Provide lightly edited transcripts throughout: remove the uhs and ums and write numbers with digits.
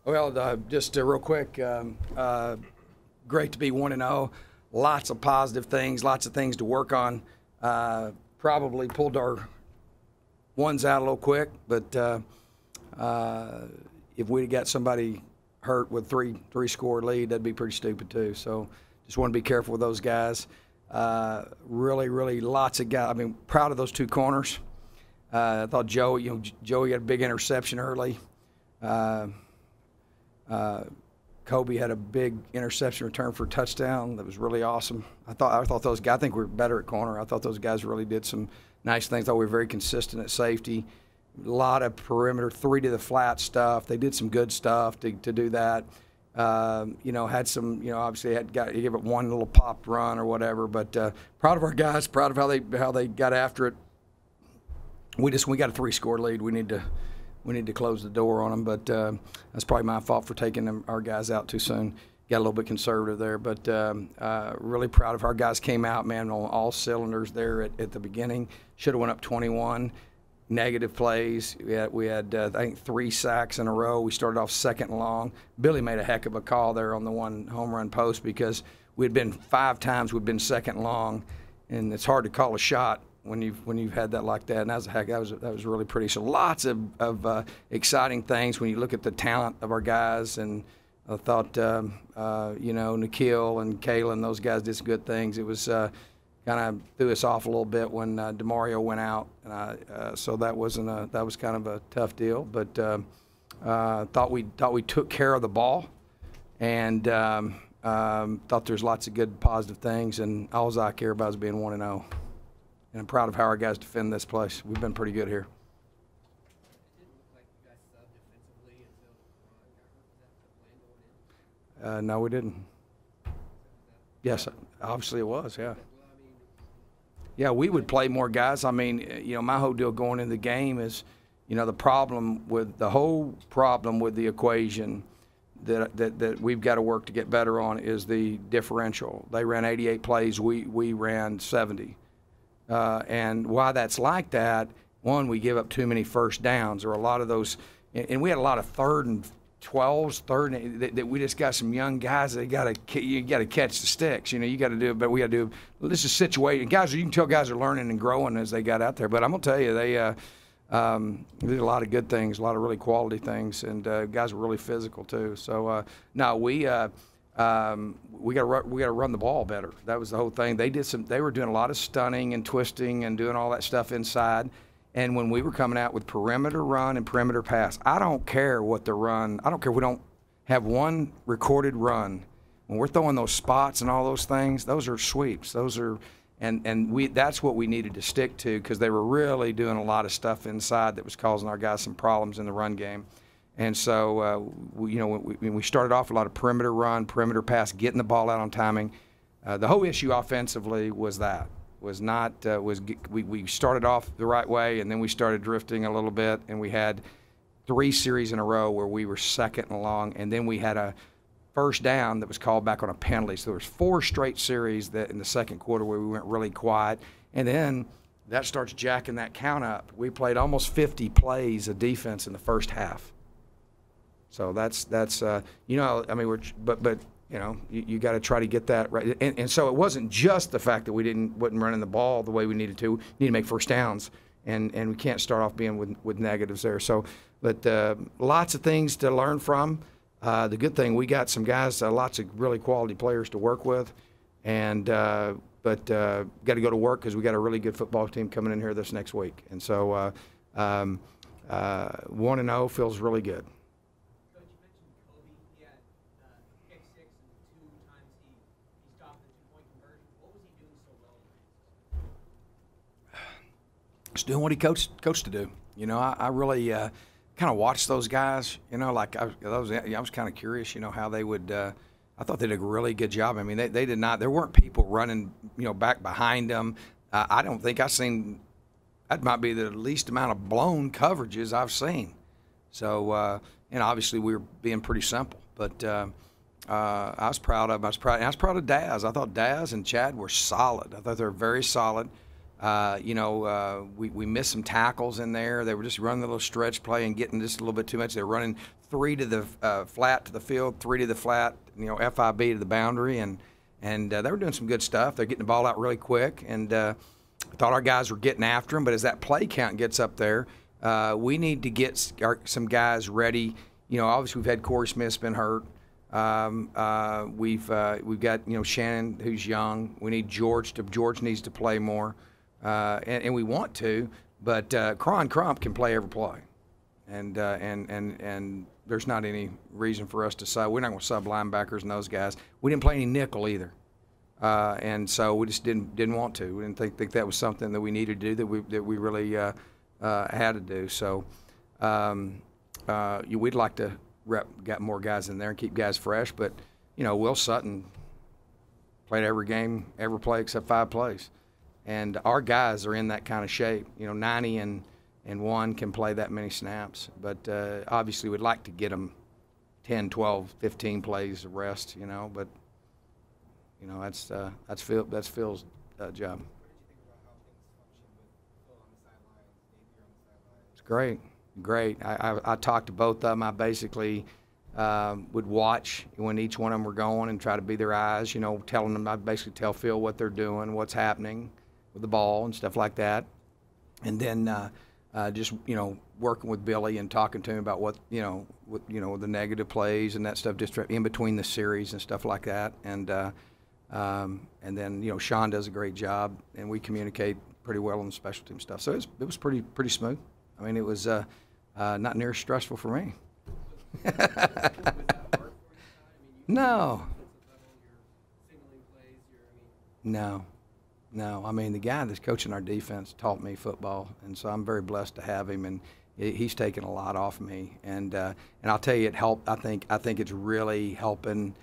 Well, just real quick, great to be 1-0. Lots of positive things, lots of things to work on. Probably pulled our ones out a little quick, but if we'd got somebody hurt with three-score lead, that'd be pretty stupid too. So just want to be careful with those guys. Really lots of guys. I mean, proud of those two corners. I thought Joey had a big interception early. Kobe had a big interception return for a touchdown that was really awesome. I thought those guys. I think we were better at corner. I thought those guys really did some nice things. I thought we were very consistent at safety. A lot of perimeter, 3 to the flat stuff. They did some good stuff to do that. Had some. Obviously he gave it one little popped run or whatever. But proud of our guys. Proud of how they got after it. We got a 3-score lead. We need to close the door on them, but that's probably my fault for taking our guys out too soon. Got a little bit conservative there, but really proud of our guys. Came out, man, on all cylinders there at the beginning. Should have went up 21. Negative plays. We had I think 3 sacks in a row. We started off second and long. Billy made a heck of a call there on the one home run post because we'd been 5 times we'd been second and long, and it's hard to call a shot when you've had that like that, and that was really pretty. So lots of exciting things when you look at the talent of our guys, and I thought Nikhil and Kalen, those guys did some good things. It was kind of threw us off a little bit when DeMario went out, and so that was kind of a tough deal. But thought we took care of the ball, and thought there's lots of good positive things, and all I care about is being 1-0. And I'm proud of how our guys defend this place. We've been pretty good here. It didn't look like you guys subbed defensively until Ron got hurt. Was that the plan going in? No, we didn't. Yes, obviously it was, yeah. Yeah, we would play more guys. I mean, my whole deal going into the game is, the whole problem with the equation that we've got to work to get better on is the differential. They ran 88 plays, we ran 70. And why that's like that, one, we give up too many first downs, or a lot of those, and we had a lot of 3rd and 12s, that we just got some young guys that you got to catch the sticks. You got to do it, but we got to do. This is situated. Guys, you can tell guys are learning and growing as they got out there. But I'm gonna tell you, they did a lot of good things, a lot of really quality things, and guys were really physical too. So no, we got to run the ball better. That was the whole thing. They were doing a lot of stunning and twisting and doing all that stuff inside. And when we were coming out with perimeter run and perimeter pass, I don't care what the run. I don't care if we don't have one recorded run. When we're throwing those spots and all those things, those are sweeps. Those are that's what we needed to stick to, because they were really doing a lot of stuff inside that was causing our guys some problems in the run game. And so, we started off with a lot of perimeter run, perimeter pass, getting the ball out on timing. The whole issue offensively was we started off the right way, and then we started drifting a little bit, and we had 3 series in a row where we were second and long, and then we had a first down that was called back on a penalty. So there was 4 straight series that in the second quarter where we went really quiet, and then that starts jacking that count up. We played almost 50 plays of defense in the first half. So that's you got to try to get that right. And so it wasn't just the fact that we wasn't running the ball the way we needed to. We need to make first downs, and we can't start off being with negatives there. So, but lots of things to learn from. The good thing, we got some guys, lots of really quality players to work with, and got to go to work because we got a really good football team coming in here this next week. And so 1-0 feels really good. Just doing what he coached to do. I really kind of watched those guys. I was kind of curious. How they would. I thought they did a really good job. I mean, they did not. There weren't people running, back behind them. I don't think I've seen. That might be the least amount of blown coverages I've seen. So, obviously we were being pretty simple, but I was proud of. I was proud of Daz. I thought Daz and Chad were solid. I thought they were very solid. We missed some tackles in there. They were just running a little stretch play and getting just a little bit too much. They were running 3 to the flat to the field, 3 to the flat, FIB to the boundary, and they were doing some good stuff. They're getting the ball out really quick, and I thought our guys were getting after them. But as that play count gets up there, we need to get some guys ready. Obviously we've had Corey Smith's been hurt. We've got Shannon, who's young. We need George needs to play more, and we want to. But Cron Crump can play every play, and there's not any reason for us to sub. We're not going to sub linebackers and those guys. We didn't play any nickel either, and so we just didn't want to. We didn't think that was something that we needed to do, that we really had to do. So we'd like to get more guys in there and keep guys fresh. But Will Sutton played every game, every play except 5 plays, and our guys are in that kind of shape. 90 and 1 can play that many snaps, but obviously we'd like to get them 10, 12, 15 plays of rest, but that's Phil's job. It's great. I talked to both of them. I basically would watch when each one of them were going and try to be their eyes, telling them. I'd basically tell Phil what they're doing, what's happening with the ball and stuff like that, and then just working with Billy and talking to him about what the negative plays and that stuff, just in between the series and stuff like that, and then Sean does a great job, and we communicate pretty well on the special team stuff. So it was pretty smooth. I mean, it was not near as stressful for me. No. No. I mean, the guy that's coaching our defense taught me football, and so I'm very blessed to have him, and he's taken a lot off me. And I'll tell you, it helped. I think it's really helping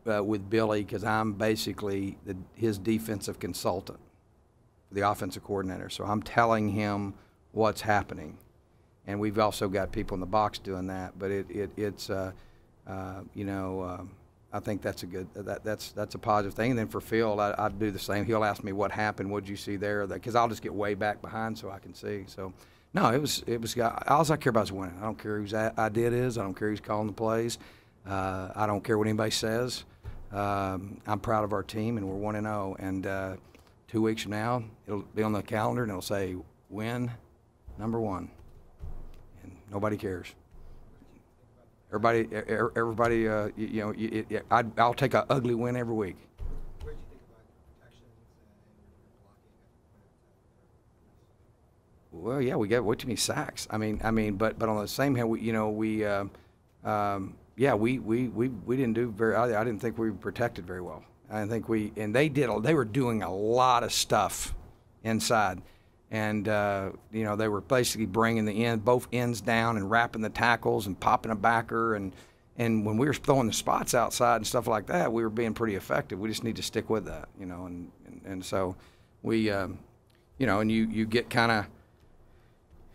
with Billy, because I'm basically his defensive consultant, the offensive coordinator. So I'm telling him what's happening, and we've also got people in the box doing that. But it's I think that's a good that's a positive thing. And then for Phil, I do the same. He'll ask me what happened, what'd you see there, because I'll just get way back behind so I can see. So no, it was all I care about is winning. I don't care whose idea it is. I don't care who's calling the plays. I don't care what anybody says. I'm proud of our team, and we're 1-0. And 2 weeks from now, it'll be on the calendar, and it'll say win number 1, and nobody cares. Everybody, I'll take an ugly win every week. Where did you think about your protections and your blocking? Well, yeah, we got way too many sacks. I mean, but on the same hand, we didn't do very. I didn't think we were protected very well. I think they were doing a lot of stuff inside. And, they were basically bringing both ends down and wrapping the tackles and popping a backer. And when we were throwing the spots outside and stuff like that, we were being pretty effective. We just need to stick with that, and so we, and you get kind of,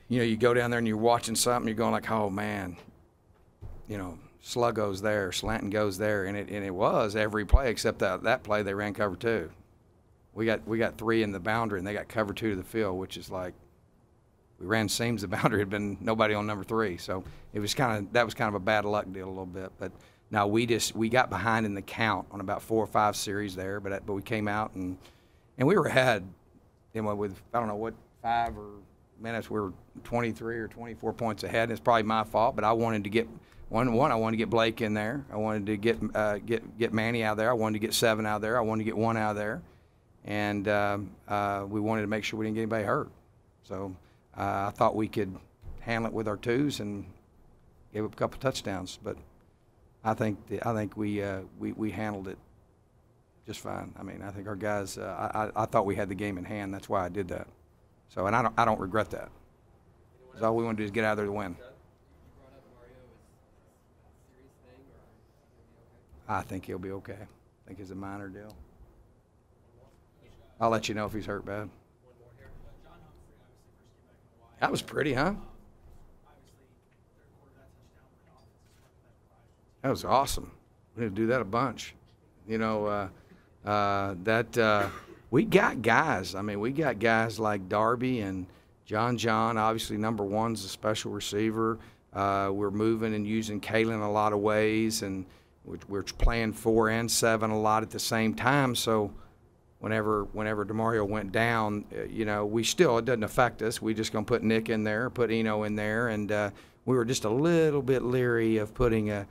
you go down there and you're watching something, you're going like, oh, man, slug goes there, slanting goes there. And it was every play except that play they ran cover 2. We got 3 in the boundary, and they got cover 2 to the field, which is like we ran seams. The boundary had been nobody on number 3, so that was kind of a bad luck deal a little bit. But no, we got behind in the count on about 4 or 5 series there, but we came out and we were ahead. With I don't know what 5 or minutes, we were 23 or 24 points ahead. And it's probably my fault, but I wanted to get one. I wanted to get Blake in there. I wanted to get Manny out of there. I wanted to get 7 out of there. I wanted to get 1 out of there. And we wanted to make sure we didn't get anybody hurt. So I thought we could handle it with our 2s and gave up a couple touchdowns. But I think we handled it just fine. I mean, I think our guys. I thought we had the game in hand. That's why I did that. So, and I don't regret that. Because all we want to do is get out of there to win. You brought up Mario. Is that a serious thing, or is he okay? I think he'll be okay. I think it's a minor deal. I'll let you know if he's hurt bad. That was pretty, huh? That was awesome. We need to do that a bunch. We got guys. I mean, we got guys like Darby and John. Obviously, number 1's a special receiver. We're moving and using Kalen in a lot of ways, and we're playing 4 and 7 a lot at the same time. So whenever DeMario went down, you know, it doesn't affect us. We just gonna put Nick in there, put Eno in there, and we were just a little bit leery of putting a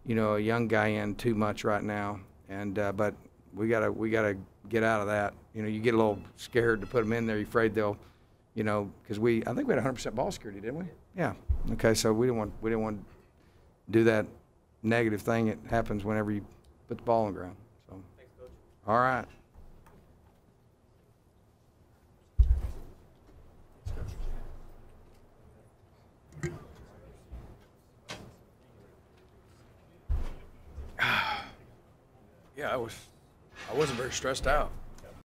young guy in too much right now. And but we gotta get out of that. You know, you get a little scared to put them in there. You're afraid they'll, you know, because I think we had 100% ball security, didn't we? Yeah. Okay, so we didn't want to do that negative thing that happens whenever you put the ball on the ground. So. Thanks, Coach. All right. Yeah, I wasn't very stressed out.